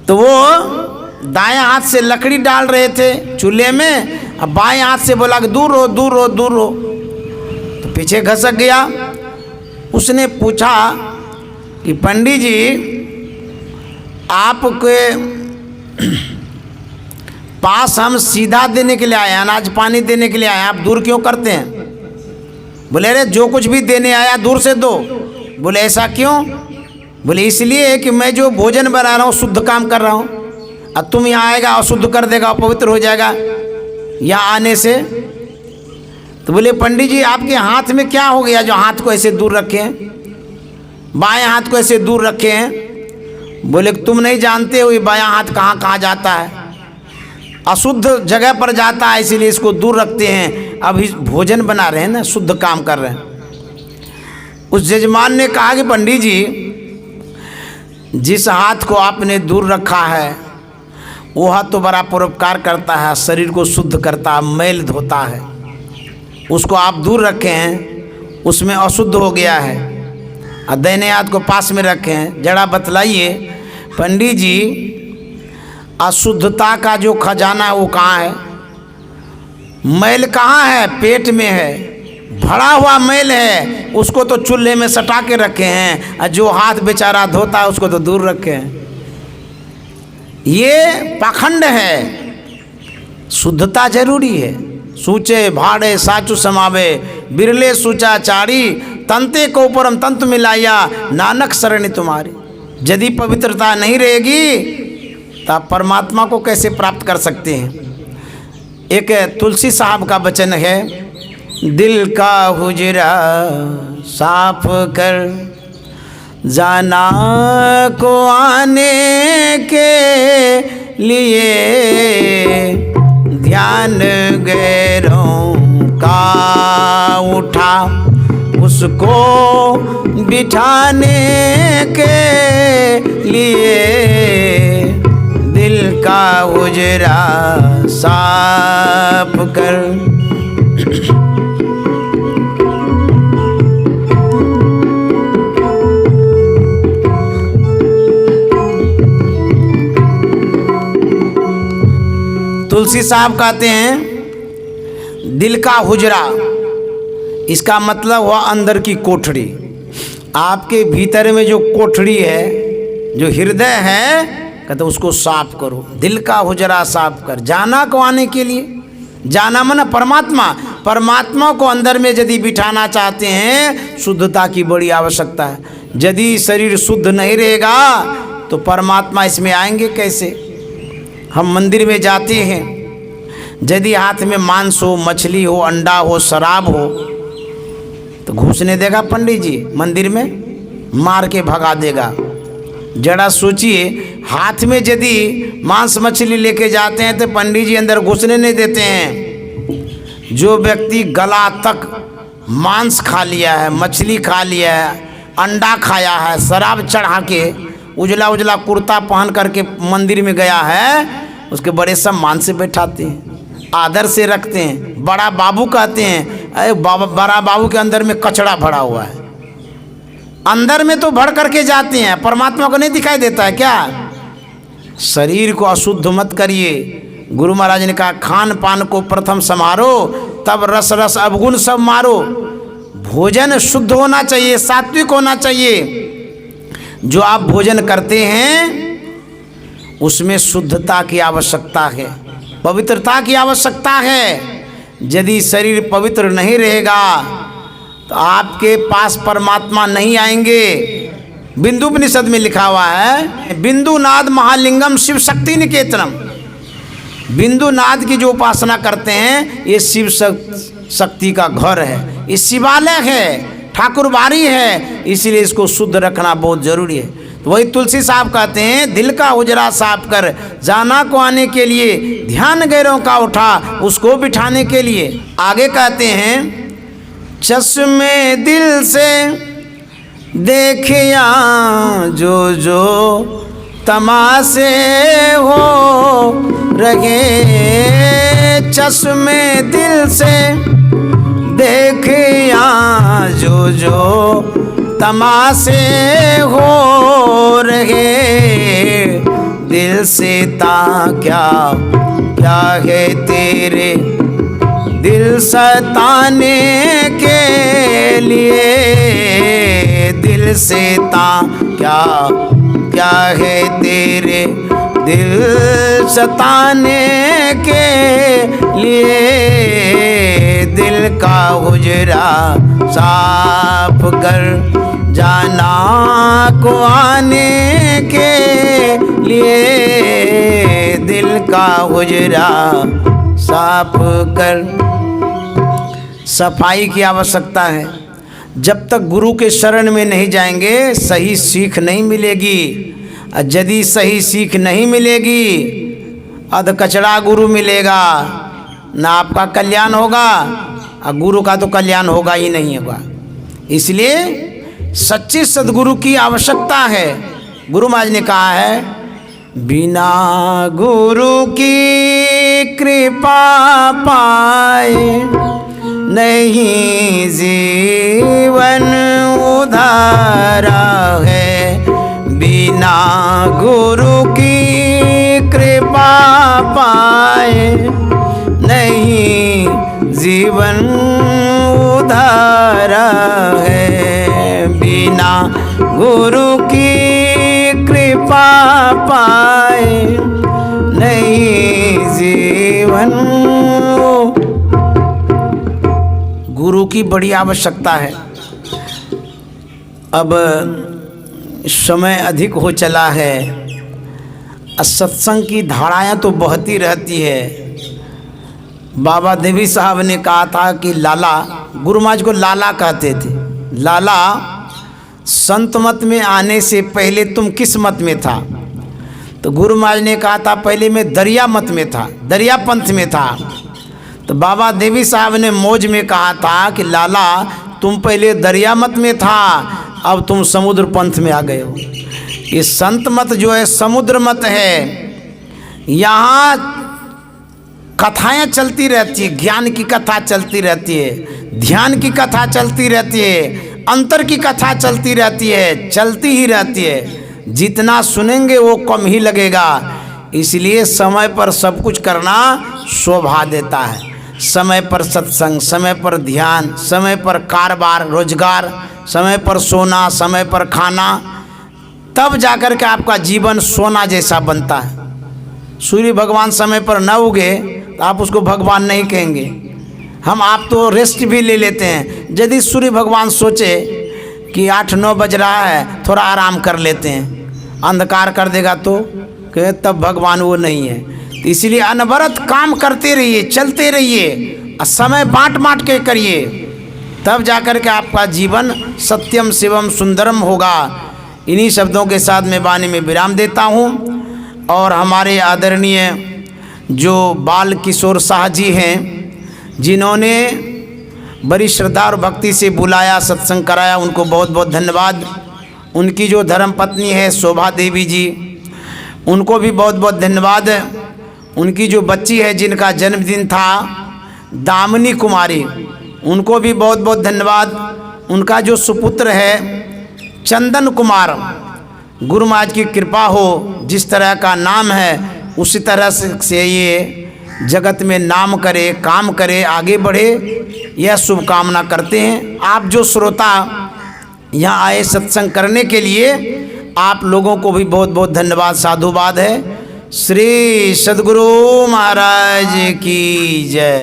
तो वो दाएं हाथ से लकड़ी डाल रहे थे चूल्हे में, अब बाएं हाथ से बोला कि दूर हो, दूर हो, दूर हो। तो पीछे घसक गया। उसने पूछा कि पंडित जी, आपके पास हम सीधा देने के लिए आए, अनाज पानी देने के लिए आए, आप दूर क्यों करते हैं? बोले अरे जो कुछ भी देने आया दूर से दो। बोले ऐसा क्यों? बोले इसलिए कि मैं जो भोजन बना रहा हूँ शुद्ध काम कर रहा हूँ, अब तुम यहाँ आएगा अशुद्ध कर देगा, अपवित्र हो जाएगा यहाँ आने से। तो बोले पंडित जी आपके हाथ में क्या हो गया जो हाथ को ऐसे दूर रखे हैं, बाएं हाथ को ऐसे दूर रखे हैं? बोले तुम नहीं जानते हो ये बायां हाथ कहाँ कहाँ जाता है, अशुद्ध जगह पर जाता है, इसीलिए इसको दूर रखते हैं। अभी भोजन बना रहे हैं ना, शुद्ध काम कर रहे हैं। उस जजमान ने कहा कि पंडित जी, जिस हाथ को आपने दूर रखा है वो हाथ तो बड़ा परोपकार करता है, शरीर को शुद्ध करता है, मैल धोता है। उसको आप दूर रखे हैं, उसमें अशुद्ध हो गया है, और दाहिने हाथ को पास में रखे हैं। जरा बतलाइए पंडित जी, अशुद्धता का जो खजाना है वो कहाँ है? मैल कहाँ है? पेट में है, भरा हुआ मैल है, उसको तो चूल्हे में सटा के रखे हैं, और जो हाथ बेचारा धोता है उसको तो दूर रखे हैं। ये पाखंड है। शुद्धता जरूरी है। सूचे भाड़े साचु समावे, बिरले सूचाचारी, तंते को परम तंतु मिलाया, नानक शरण तुम्हारी। यदि पवित्रता नहीं रहेगी तो आप परमात्मा को कैसे प्राप्त कर सकते हैं? एक तुलसी साहब का वचन है, दिल का हुजरा साफ कर, जाना को आने के लिए, ध्यान गैरों का उठा, उसको बिठाने के लिए, दिल का हुजरा साफ कर। तुलसी साहब कहते हैं दिल का हुजरा, इसका मतलब हुआ अंदर की कोठड़ी। आपके भीतर में जो कोठड़ी है, जो हृदय है, कहते उसको साफ करो। दिल का हुजरा साफ कर, जाना को आने के लिए। जाना माना परमात्मा, परमात्मा को अंदर में यदि बिठाना चाहते हैं, शुद्धता की बड़ी आवश्यकता है। यदि शरीर शुद्ध नहीं रहेगा तो परमात्मा इसमें आएंगे कैसे? हम मंदिर में जाते हैं, यदि हाथ में मांस हो, मछली हो, अंडा हो, शराब हो, तो घुसने देगा पंडित जी मंदिर में? मार के भगा देगा। जरा सोचिए, हाथ में यदि मांस मछली लेके जाते हैं तो पंडित जी अंदर घुसने नहीं देते हैं। जो व्यक्ति गला तक मांस खा लिया है, मछली खा लिया है, अंडा खाया है, शराब चढ़ा के उजला उजला कुर्ता पहन करके मंदिर में गया है, उसके बड़े सम्मान से बैठाते हैं, आदर से रखते हैं, बड़ा बाबू कहते हैं। अरे बड़ा बाबू के अंदर में कचड़ा भरा हुआ है, अंदर में तो भर करके जाते हैं, परमात्मा को नहीं दिखाई देता है क्या? शरीर को अशुद्ध मत करिए। गुरु महाराज ने कहा खान पान को प्रथम समारो, तब रस रस अवगुण सब मारो। भोजन शुद्ध होना चाहिए, सात्विक होना चाहिए। जो आप भोजन करते हैं उसमें शुद्धता की आवश्यकता है, पवित्रता की आवश्यकता है। यदि शरीर पवित्र नहीं रहेगा तो आपके पास परमात्मा नहीं आएंगे। बिंदु उपनिषद में लिखा हुआ है, बिंदु नाद महालिंगम शिव शक्ति निकेतनम। बिंदु नाद की जो उपासना करते हैं ये शिव शक्ति का घर है, ये शिवालय है। ठाकुर बारी है, इसीलिए इसको शुद्ध रखना बहुत जरूरी है। तो वही तुलसी साहब कहते हैं, दिल का हुजरा साफ कर, जाना को आने के लिए, ध्यान गैरों का उठा, उसको बिठाने के लिए। आगे कहते हैं, चश्मे दिल से देखिया जो जो तमाशे हो रहे, चश्मे दिल से देखिया जो जो तमाशे हो रहे, दिल से ता क्या क्या है तेरे दिल सताने के लिए, दिल से ता क्या क्या है तेरे दिल सताने के लिए, दिल का हुजरा साफ कर, जाना को आने के लिए, दिल का हुजरा साफ कर। सफाई की आवश्यकता है। जब तक गुरु के शरण में नहीं जाएंगे सही सीख नहीं मिलेगी। यदि सही सीख नहीं मिलेगी अध कचड़ा गुरु मिलेगा, ना आपका कल्याण होगा और गुरु का तो कल्याण होगा ही नहीं होगा। इसलिए सच्चे सद्गुरु की आवश्यकता है। गुरु महाराज ने कहा है, बिना गुरु की कृपा पाए नहीं जीवन उधारा है, बिना गुरु की कृपा पाए नहीं जीवन उधारा है, बिना गुरु की कृपा पाए नहीं जीवन। गुरु की बड़ी आवश्यकता है। अब समय अधिक हो चला है, सत्संग की धाराएं तो बहती रहती है। बाबा देवी साहब ने कहा था कि लाला, गुरु महाराज को लाला कहते थे, लाला संत मत में आने से पहले तुम किस मत में था? तो गुरु महाराज ने कहा था पहले मैं दरिया मत में था, दरिया पंथ में था। तो बाबा देवी साहब ने मौज में कहा था कि लाला तुम पहले दरिया मत में था, अब तुम समुद्र पंथ में आ गए हो। ये संत मत जो है समुद्र मत है। यहाँ कथाएं चलती रहती है, ज्ञान की कथा चलती रहती है, ध्यान की कथा चलती रहती है, अंतर की कथा चलती रहती है, चलती ही रहती है। जितना सुनेंगे वो कम ही लगेगा। इसलिए समय पर सब कुछ करना शोभा देता है। समय पर सत्संग, समय पर ध्यान, समय पर कारोबार रोजगार, समय पर सोना, समय पर खाना, तब जाकर के आपका जीवन सोना जैसा बनता है। सूर्य भगवान समय पर न उगे तो आप उसको भगवान नहीं कहेंगे। आप तो रेस्ट भी ले लेते हैं। यदि सूर्य भगवान सोचे कि 8-9 बज रहा है, थोड़ा आराम कर लेते हैं, अंधकार कर देगा तो तब भगवान वो नहीं है। तो इसलिए अनवरत काम करते रहिए, चलते रहिए, समय बांट के करिए, तब जाकर के आपका जीवन सत्यम शिवम सुंदरम होगा। इन्हीं शब्दों के साथ मैं वाणी में विराम देता हूँ। और हमारे आदरणीय जो बाल किशोर शाह जी हैं, जिन्होंने बड़ी श्रद्धा और भक्ति से बुलाया, सत्संग कराया, उनको बहुत बहुत धन्यवाद। उनकी जो धर्मपत्नी है शोभा देवी जी, उनको भी बहुत बहुत धन्यवाद। उनकी जो बच्ची है जिनका जन्मदिन था दामिनी कुमारी, उनको भी बहुत बहुत धन्यवाद। उनका जो सुपुत्र है चंदन कुमार, गुरु महाराज की कृपा हो, जिस तरह का नाम है उसी तरह से ये जगत में नाम करे, काम करे, आगे बढ़े, यह शुभकामना करते हैं। आप जो श्रोता यहाँ आए सत्संग करने के लिए, आप लोगों को भी बहुत बहुत धन्यवाद, साधुवाद है। श्री सद्गुरु महाराज की जय।